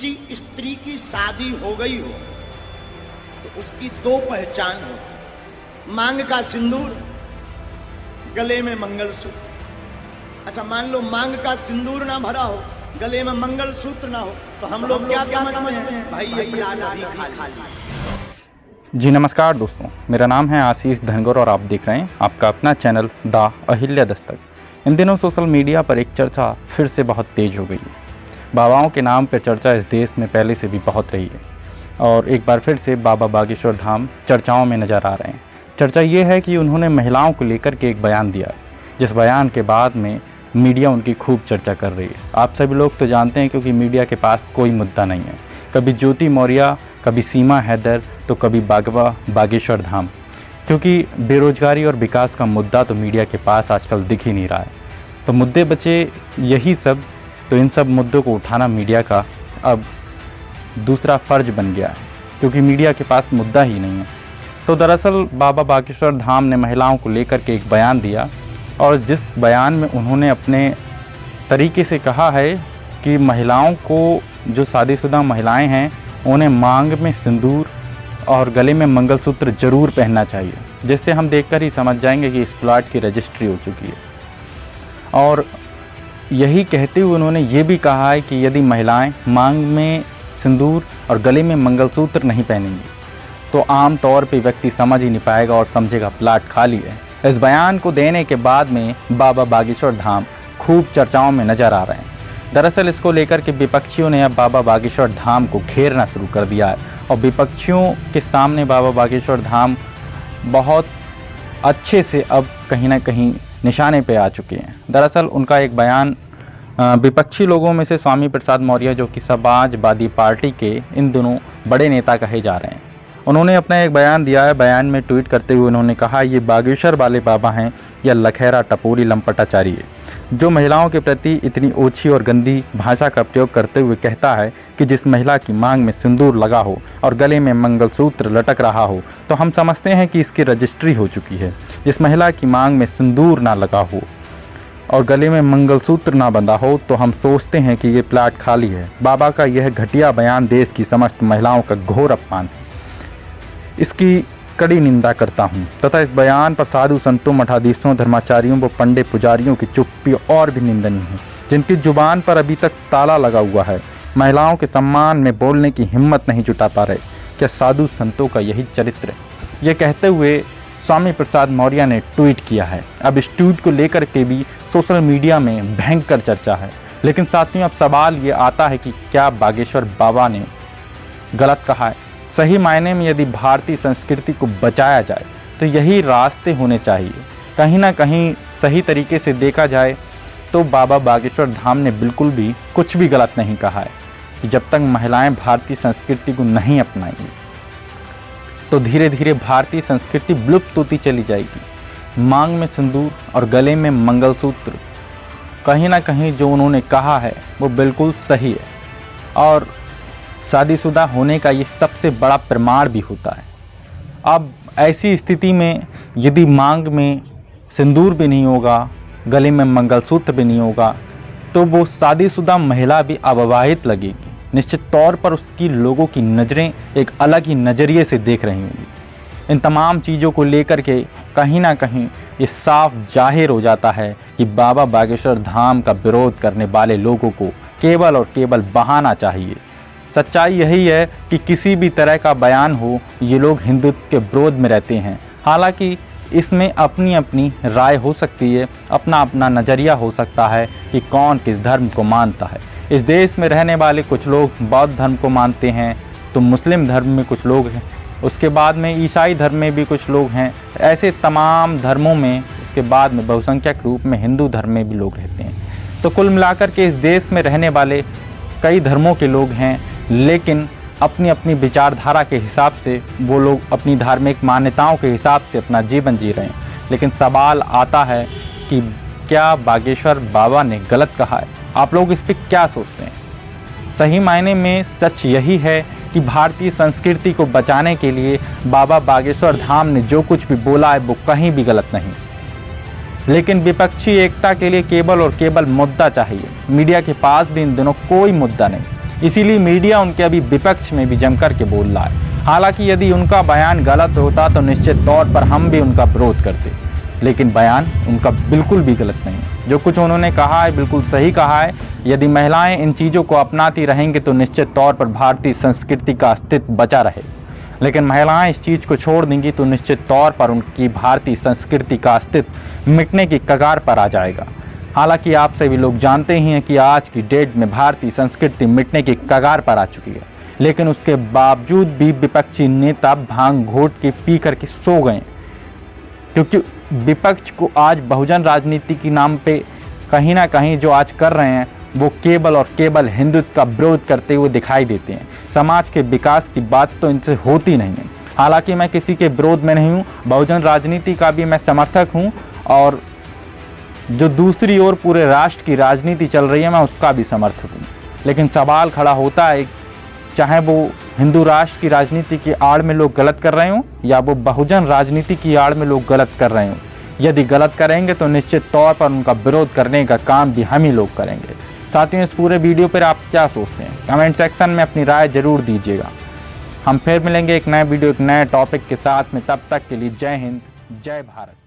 किसी स्त्री की शादी हो गई हो तो उसकी दो पहचान हो, मांग का सिंदूर, गले में मंगलसूत्र। अच्छा, मान लो मांग का सिंदूर ना भरा हो, गले में मंगलसूत्र ना हो, तो हम लोग क्या समझते हैं? भाई ये प्लाट अभी खाली। जी नमस्कार दोस्तों, मेरा नाम है आशीष धनगर और आप देख रहे हैं आपका अपना चैनल द अहिल्या दस्तक। इन दिनों सोशल मीडिया पर एक चर्चा फिर से बहुत तेज हो गई है। बाबाओं के नाम पर चर्चा इस देश में पहले से भी बहुत रही है और एक बार फिर से बाबा बागेश्वर धाम चर्चाओं में नज़र आ रहे हैं। चर्चा ये है कि उन्होंने महिलाओं को लेकर के एक बयान दिया है, जिस बयान के बाद में मीडिया उनकी खूब चर्चा कर रही है। आप सभी लोग तो जानते हैं क्योंकि मीडिया के पास कोई मुद्दा नहीं है। कभी ज्योति मौर्य, कभी सीमा हैदर, तो कभी बाबा बागेश्वर धाम, क्योंकि बेरोजगारी और विकास का मुद्दा तो मीडिया के पास आजकल दिख ही नहीं रहा है। तो मुद्दे बचे यही सब, तो इन सब मुद्दों को उठाना मीडिया का अब दूसरा फ़र्ज बन गया है, क्योंकि मीडिया के पास मुद्दा ही नहीं है। तो दरअसल बाबा बागेश्वर धाम ने महिलाओं को लेकर के एक बयान दिया और जिस बयान में उन्होंने अपने तरीके से कहा है कि महिलाओं को, जो शादीशुदा महिलाएं हैं, उन्हें मांग में सिंदूर और गले में मंगलसूत्र ज़रूर पहनना चाहिए, जिससे हम देखकर ही समझ जाएंगे कि इस प्लाट की रजिस्ट्री हो चुकी है। और यही कहते हुए उन्होंने ये भी कहा है कि यदि महिलाएं मांग में सिंदूर और गले में मंगलसूत्र नहीं पहनेंगी तो आम तौर पे व्यक्ति समझ ही नहीं पाएगा और समझेगा प्लाट खाली है। इस बयान को देने के बाद में बाबा बागेश्वर धाम खूब चर्चाओं में नज़र आ रहे हैं। दरअसल इसको लेकर के विपक्षियों ने अब बाबा बागेश्वर धाम को घेरना शुरू कर दिया है और विपक्षियों के सामने बाबा बागेश्वर धाम बहुत अच्छे से अब कहीं ना कहीं निशाने पे आ चुके हैं। दरअसल उनका एक बयान विपक्षी लोगों में से स्वामी प्रसाद मौर्य, जो कि समाजवादी पार्टी के इन दिनों बड़े नेता कहे जा रहे हैं, उन्होंने अपना एक बयान दिया है। बयान में ट्वीट करते हुए उन्होंने कहा, ये बागेश्वर वाले बाबा हैं या लखेरा टपोरी लंपटाचारी है, जो महिलाओं के प्रति इतनी ओछी और गंदी भाषा का प्रयोग करते हुए कहता है कि जिस महिला की मांग में सिंदूर लगा हो और गले में मंगलसूत्र लटक रहा हो तो हम समझते हैं कि इसकी रजिस्ट्री हो चुकी है। जिस महिला की मांग में सिंदूर ना लगा हो और गले में मंगलसूत्र ना बंधा हो तो हम सोचते हैं कि ये प्लाट खाली है। बाबा का यह घटिया बयान देश की समस्त महिलाओं का घोर अपमान है। इसकी कड़ी निंदा करता हूँ तथा इस बयान पर साधु संतों, मठाधीशों, धर्माचार्यों व पंडित पुजारियों की चुप्पी और भी निंदनीय है, जिनकी जुबान पर अभी तक ताला लगा हुआ है। महिलाओं के सम्मान में बोलने की हिम्मत नहीं जुटा पा रहे। क्या साधु संतों का यही चरित्र है? ये कहते हुए स्वामी प्रसाद मौर्य ने ट्वीट किया है। अब इस ट्वीट को लेकर के भी सोशल मीडिया में भयंकर चर्चा है। लेकिन साथियों, अब सवाल ये आता है कि क्या बागेश्वर बाबा ने गलत कहा है? सही मायने में यदि भारतीय संस्कृति को बचाया जाए तो यही रास्ते होने चाहिए। कहीं ना कहीं सही तरीके से देखा जाए तो बाबा बागेश्वर धाम ने बिल्कुल भी कुछ भी गलत नहीं कहा है कि जब तक महिलाएं भारतीय संस्कृति को नहीं अपनाएंगी तो धीरे धीरे भारतीय संस्कृति विलुप्त होती चली जाएगी। मांग में सिंदूर और गले में मंगलसूत्र, कहीं ना कहीं जो उन्होंने कहा है वो बिल्कुल सही है और शादीशुदा होने का ये सबसे बड़ा प्रमाण भी होता है। अब ऐसी स्थिति में यदि मांग में सिंदूर भी नहीं होगा, गले में मंगलसूत्र भी नहीं होगा, तो वो शादीशुदा महिला भी अविवाहित लगेगी। निश्चित तौर पर उसकी लोगों की नज़रें एक अलग ही नज़रिए से देख रही होंगी। इन तमाम चीज़ों को लेकर के कहीं ना कहीं ये साफ जाहिर हो जाता है कि बाबा बागेश्वर धाम का विरोध करने वाले लोगों को केवल और केवल बहाना चाहिए। सच्चाई यही है कि किसी भी तरह का बयान हो, ये लोग हिंदुत्व के विरोध में रहते हैं। हालांकि इसमें अपनी अपनी राय हो सकती है, अपना अपना नज़रिया हो सकता है कि कौन किस धर्म को मानता है। इस देश में रहने वाले कुछ लोग बौद्ध धर्म को मानते हैं, तो मुस्लिम धर्म में कुछ लोग हैं, उसके बाद में ईसाई धर्म में भी कुछ लोग हैं। ऐसे तमाम धर्मों में उसके बाद में बहुसंख्यक रूप में हिंदू धर्म में भी लोग रहते हैं। तो कुल मिलाकर के इस देश में रहने वाले कई धर्मों के लोग हैं, लेकिन अपनी अपनी विचारधारा के हिसाब से वो लोग अपनी धार्मिक मान्यताओं के हिसाब से अपना जीवन जी रहे हैं। लेकिन सवाल आता है कि क्या बागेश्वर बाबा ने गलत कहा है? आप लोग इस पर क्या सोचते हैं? सही मायने में सच यही है कि भारतीय संस्कृति को बचाने के लिए बाबा बागेश्वर धाम ने जो कुछ भी बोला है वो कहीं भी गलत नहीं। लेकिन विपक्षी एकता के लिए केवल और केवल मुद्दा चाहिए। मीडिया के पास भी इन दिनों कोई मुद्दा नहीं। इसीलिए मीडिया उनके अभी विपक्ष में भी जमकर के बोल रहा है। हालांकि यदि उनका बयान गलत होता तो निश्चित तौर पर हम भी उनका विरोध करते, लेकिन बयान उनका बिल्कुल भी गलत नहीं है। जो कुछ उन्होंने कहा है बिल्कुल सही कहा है। यदि महिलाएं इन चीज़ों को अपनाती रहेंगी तो निश्चित तौर पर भारतीय संस्कृति का अस्तित्व बचा रहे, लेकिन महिलाएं इस चीज़ को छोड़ देंगी तो निश्चित तौर पर उनकी भारतीय संस्कृति का अस्तित्व मिटने की कगार पर आ जाएगा। हालांकि आप सभी लोग जानते ही हैं कि आज की डेट में भारतीय संस्कृति मिटने की कगार पर आ चुकी है, लेकिन उसके बावजूद भी विपक्षी नेता भांग घोट के पी करके सो गए, क्योंकि विपक्ष को आज बहुजन राजनीति के नाम पे कहीं ना कहीं जो आज कर रहे हैं वो केवल और केवल हिंदुत्व का विरोध करते हुए दिखाई देते हैं। समाज के विकास की बात तो इनसे होती नहीं है। हालांकि मैं किसी के विरोध में नहीं हूँ, बहुजन राजनीति का भी मैं समर्थक हूँ, और जो दूसरी ओर पूरे राष्ट्र की राजनीति चल रही है मैं उसका भी समर्थक हूँ। लेकिन सवाल खड़ा होता है, चाहे वो हिंदू राष्ट्र की राजनीति की आड़ में लोग गलत कर रहे हों या वो बहुजन राजनीति की आड़ में लोग गलत कर रहे हों, यदि गलत करेंगे तो निश्चित तौर पर उनका विरोध करने का काम भी हम ही लोग करेंगे। साथियों, इस पूरे वीडियो पर आप क्या सोचते हैं कमेंट सेक्शन में अपनी राय जरूर दीजिएगा। हम फिर मिलेंगे एक नए वीडियो एक नए टॉपिक के साथ में, तब तक के लिए जय हिंद जय भारत।